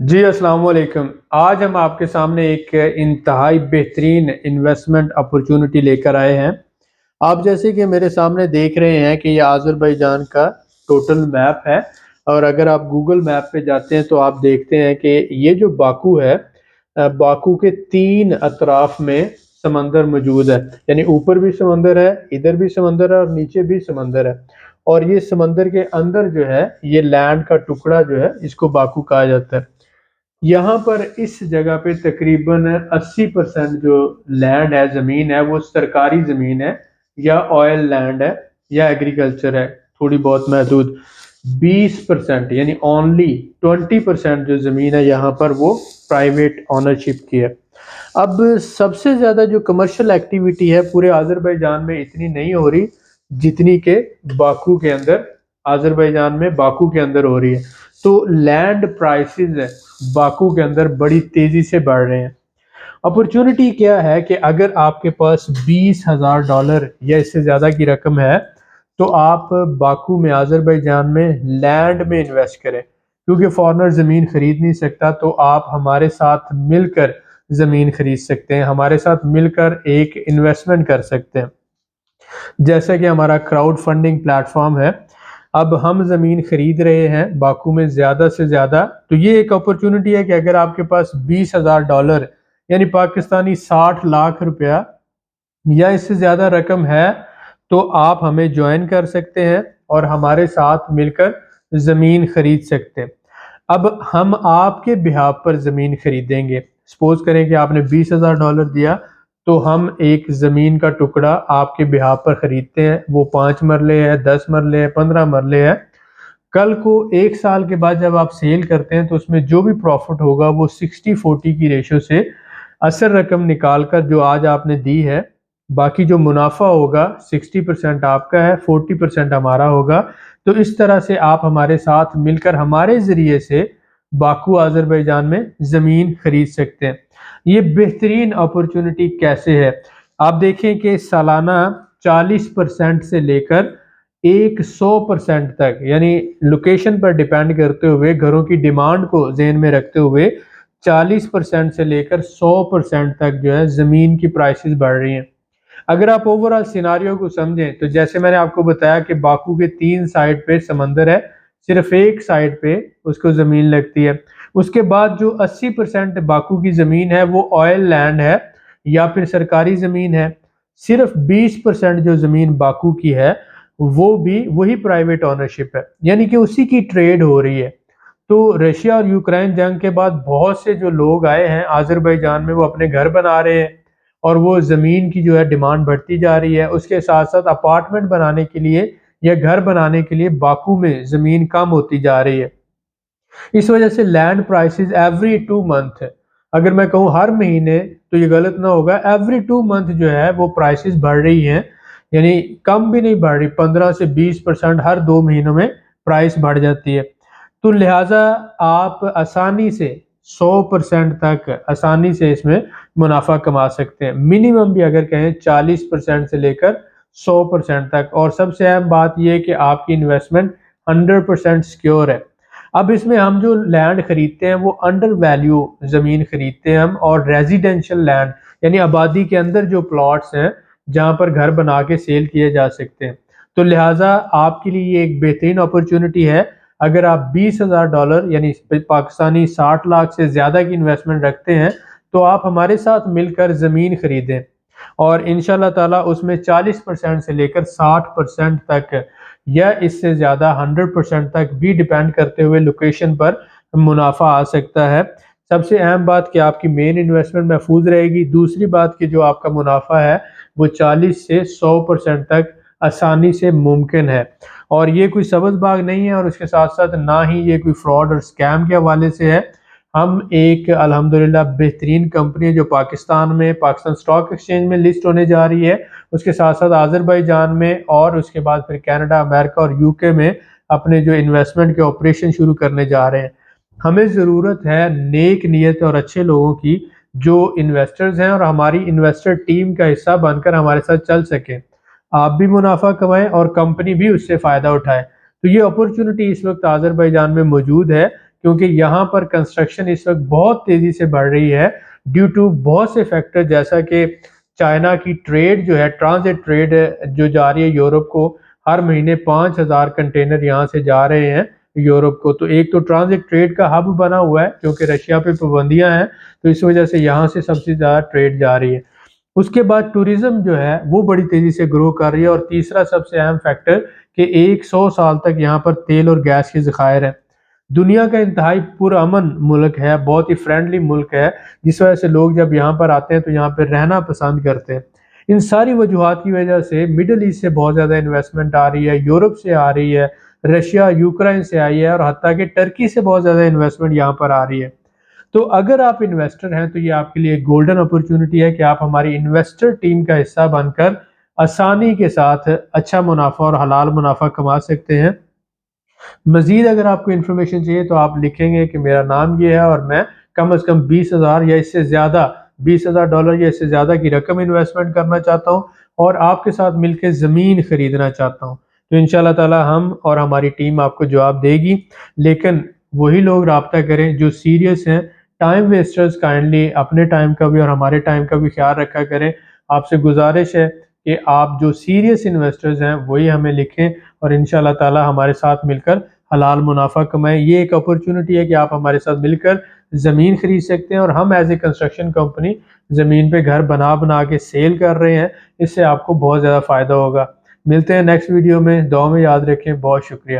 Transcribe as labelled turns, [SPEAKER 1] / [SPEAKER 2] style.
[SPEAKER 1] جی السلام علیکم۔ آج ہم آپ کے سامنے ایک انتہائی بہترین انویسٹمنٹ اپرچونٹی لے کر آئے ہیں۔ آپ جیسے کہ میرے سامنے دیکھ رہے ہیں کہ یہ آذربائیجان کا ٹوٹل میپ ہے، اور اگر آپ گوگل میپ پہ جاتے ہیں تو آپ دیکھتے ہیں کہ یہ جو باکو ہے، باکو کے 3 اطراف میں سمندر موجود ہے، یعنی اوپر بھی سمندر ہے، ادھر بھی سمندر ہے اور نیچے بھی سمندر ہے، اور یہ سمندر کے اندر جو ہے یہ لینڈ کا ٹکڑا جو ہے اس کو باکو کہا جاتا ہے۔ یہاں پر اس جگہ پہ تقریباً 80% جو لینڈ ہے، زمین ہے، وہ سرکاری زمین ہے یا آئل لینڈ ہے یا ایگریکلچر ہے تھوڑی بہت محدود۔ 20% یعنی اونلی 20% جو زمین ہے یہاں پر وہ پرائیویٹ آنرشپ کی ہے۔ اب سب سے زیادہ جو کمرشل ایکٹیویٹی ہے پورے آذربائیجان میں اتنی نہیں ہو رہی جتنی کہ باکو کے اندر، آذربائیجان میں باکو کے اندر ہو رہی ہے۔ تو لینڈ پرائسز ہے باکو کے اندر بڑی تیزی سے بڑھ رہے ہیں۔ اپرچونٹی کیا ہے کہ اگر آپ کے پاس $20,000 یا اس سے زیادہ کی رقم ہے تو آپ باکو میں، آذربائیجان میں لینڈ میں انویسٹ کریں، کیونکہ فارنر زمین خرید نہیں سکتا، تو آپ ہمارے ساتھ مل کر زمین خرید سکتے ہیں، ہمارے ساتھ مل کر ایک انویسٹمنٹ کر سکتے ہیں۔ جیسا کہ ہمارا کراؤڈ فنڈنگ پلیٹ فارم ہے، اب ہم زمین خرید رہے ہیں باکو میں زیادہ سے زیادہ، تو یہ ایک اپرچونٹی ہے کہ اگر آپ کے پاس $20,000 یعنی پاکستانی 60 لاکھ روپیہ یا اس سے زیادہ رقم ہے تو آپ ہمیں جوائن کر سکتے ہیں اور ہمارے ساتھ مل کر زمین خرید سکتے ہیں۔ اب ہم آپ کے بہاف پر زمین خریدیں گے۔ سپوز کریں کہ آپ نے $20,000 دیا تو ہم ایک زمین کا ٹکڑا آپ کے بہاف پر خریدتے ہیں، وہ 5 مرلے ہے، 10 مرلے ہے، 15 مرلے ہے۔ کل کو 1 سال کے بعد جب آپ سیل کرتے ہیں تو اس میں جو بھی پروفٹ ہوگا وہ 60-40 کی ریشو سے اصل رقم نکال کر جو آج آپ نے دی ہے، باقی جو منافع ہوگا 60% آپ کا ہے، 40% ہمارا ہوگا۔ تو اس طرح سے آپ ہمارے ساتھ مل کر ہمارے ذریعے سے باکو آذربائیجان میں زمین خرید سکتے ہیں۔ یہ بہترین اپرچونٹی کیسے ہے؟ آپ دیکھیں کہ سالانہ 40% سے لے کر 100% تک، یعنی لوکیشن پر ڈیپینڈ کرتے ہوئے، گھروں کی ڈیمانڈ کو ذہن میں رکھتے ہوئے 40% سے لے کر 100% تک جو ہے زمین کی پرائسز بڑھ رہی ہیں۔ اگر آپ اوورآل سیناریو کو سمجھیں تو جیسے میں نے آپ کو بتایا کہ باکو کے 3 سائڈ پہ سمندر ہے، صرف ایک سائڈ پہ اس کو زمین لگتی ہے۔ اس کے بعد جو 80% باکو کی زمین ہے وہ آئل لینڈ ہے یا پھر سرکاری زمین ہے۔ صرف 20% جو زمین باکو کی ہے وہ بھی وہی پرائیویٹ آنرشپ ہے، یعنی کہ اسی کی ٹریڈ ہو رہی ہے۔ تو رشیا اور یوکرین جنگ کے بعد بہت سے جو لوگ آئے ہیں آذربائیجان میں، وہ اپنے گھر بنا رہے ہیں اور وہ زمین کی جو ہے ڈیمانڈ بڑھتی جا رہی ہے۔ اس کے ساتھ ساتھ اپارٹمنٹ بنانے کے لیے یا گھر بنانے کے لیے باکو میں زمین کم ہوتی جا رہی ہے۔ اس وجہ سے لینڈ پرائسز ایوری 2 منتھ، اگر میں کہوں ہر مہینے تو یہ غلط نہ ہوگا، ایوری 2 منتھ جو ہے وہ پرائسز بڑھ رہی ہیں، یعنی کم بھی نہیں بڑھ رہی، 15 سے 20% ہر 2 مہینوں میں پرائس بڑھ جاتی ہے۔ تو لہٰذا آپ آسانی سے 100% تک آسانی سے اس میں منافع کما سکتے ہیں، منیمم بھی اگر کہیں 40% سے لے کر 100% تک۔ اور سب سے اہم بات یہ کہ آپ کی انویسٹمنٹ 100% سیکیور ہے۔ اب اس میں ہم جو لینڈ خریدتے ہیں وہ انڈر ویلیو زمین خریدتے ہیں ہم، اور ریزیڈینشل لینڈ یعنی آبادی کے اندر جو پلاٹس ہیں جہاں پر گھر بنا کے سیل کیے جا سکتے ہیں۔ تو لہٰذا آپ کے لیے یہ ایک بہترین اپرچونٹی ہے۔ اگر آپ $20,000 یعنی پاکستانی 60 لاکھ سے زیادہ کی انویسٹمنٹ رکھتے ہیں تو آپ ہمارے ساتھ مل کر زمین خریدیں، اور انشاءاللہ تعالیٰ اس میں 40% سے لے کر 60% تک یا اس سے زیادہ 100% تک بھی ڈیپینڈ کرتے ہوئے لوکیشن پر منافع آ سکتا ہے۔ سب سے اہم بات کہ آپ کی مین انویسٹمنٹ محفوظ رہے گی۔ دوسری بات کہ جو آپ کا منافع ہے وہ 40 سے 100% تک آسانی سے ممکن ہے، اور یہ کوئی سبز باغ نہیں ہے، اور اس کے ساتھ ساتھ نہ ہی یہ کوئی فراڈ اور اسکیم کے حوالے سے ہے۔ ہم ایک الحمدللہ بہترین کمپنی جو پاکستان میں پاکستان اسٹاک ایکسچینج میں لسٹ ہونے جا رہی ہے، اس کے ساتھ ساتھ آذربائیجان میں، اور اس کے بعد پھر کینیڈا، امریکہ اور UK میں اپنے جو انویسٹمنٹ کے آپریشن شروع کرنے جا رہے ہیں۔ ہمیں ضرورت ہے نیک نیت اور اچھے لوگوں کی جو انویسٹرز ہیں اور ہماری انویسٹر ٹیم کا حصہ بن کر ہمارے ساتھ چل سکیں، آپ بھی منافع کمائیں اور کمپنی بھی اس سے فائدہ اٹھائے۔ تو یہ اپرچونٹی اس وقت آذربائیجان میں موجود ہے کیونکہ یہاں پر کنسٹرکشن اس وقت بہت تیزی سے بڑھ رہی ہے ڈیو ٹو بہت سے فیکٹر، جیسا کہ چائنا کی ٹریڈ جو ہے، ٹرانزٹ ٹریڈ جو جا رہی ہے یورپ کو، ہر مہینے 5000 کنٹینر یہاں سے جا رہے ہیں یورپ کو۔ تو ایک تو ٹرانزٹ ٹریڈ کا ہب بنا ہوا ہے کیونکہ رشیا پہ پابندیاں ہیں، تو اس وجہ سے یہاں سے سب سے زیادہ ٹریڈ جا رہی ہے۔ اس کے بعد ٹوریزم جو ہے وہ بڑی تیزی سے گرو کر رہی ہے، اور تیسرا سب سے اہم فیکٹر کہ 100 سال تک یہاں پر تیل اور گیس کے ذخائر ہیں۔ دنیا کا انتہائی پرامن ملک ہے، بہت ہی فرینڈلی ملک ہے، جس وجہ سے لوگ جب یہاں پر آتے ہیں تو یہاں پر رہنا پسند کرتے ہیں۔ ان ساری وجوہات کی وجہ سے مڈل ایسٹ سے بہت زیادہ انویسٹمنٹ آ رہی ہے، یورپ سے آ رہی ہے، رشیا یوکرائن سے آئی ہے، اور حتیٰ کہ ٹرکی سے بہت زیادہ انویسٹمنٹ یہاں پر آ رہی ہے۔ تو اگر آپ انویسٹر ہیں تو یہ آپ کے لیے ایک گولڈن اپورچونٹی ہے کہ آپ ہماری انویسٹر ٹیم کا حصہ بن کر آسانی کے ساتھ اچھا منافع اور حلال منافع کما سکتے ہیں۔ مزید اگر آپ کو انفارمیشن چاہیے تو آپ لکھیں گے کہ میرا نام یہ ہے اور میں کم از کم 20,000 یا اس سے زیادہ $20,000 یا اس سے زیادہ کی رقم انویسٹمنٹ کرنا چاہتا ہوں، اور آپ کے ساتھ مل کے زمین خریدنا چاہتا ہوں، تو انشاءاللہ تعالی ہم اور ہماری ٹیم آپ کو جواب دے گی۔ لیکن وہی لوگ رابطہ کریں جو سیریس ہیں، ٹائم ویسٹرز کائنڈلی اپنے ٹائم کا بھی اور ہمارے ٹائم کا بھی خیال رکھا کریں۔ آپ سے گزارش ہے کہ آپ جو سیریس انویسٹرز ہیں وہی ہمیں لکھیں، اور انشاءاللہ تعالی ہمارے ساتھ مل کر حلال منافع کمائیں۔ یہ ایک اپورچونٹی ہے کہ آپ ہمارے ساتھ مل کر زمین خرید سکتے ہیں، اور ہم ایز اے کنسٹرکشن کمپنی زمین پہ گھر بنا کے سیل کر رہے ہیں، اس سے آپ کو بہت زیادہ فائدہ ہوگا۔ ملتے ہیں نیکسٹ ویڈیو میں، دعا میں یاد رکھیں، بہت شکریہ۔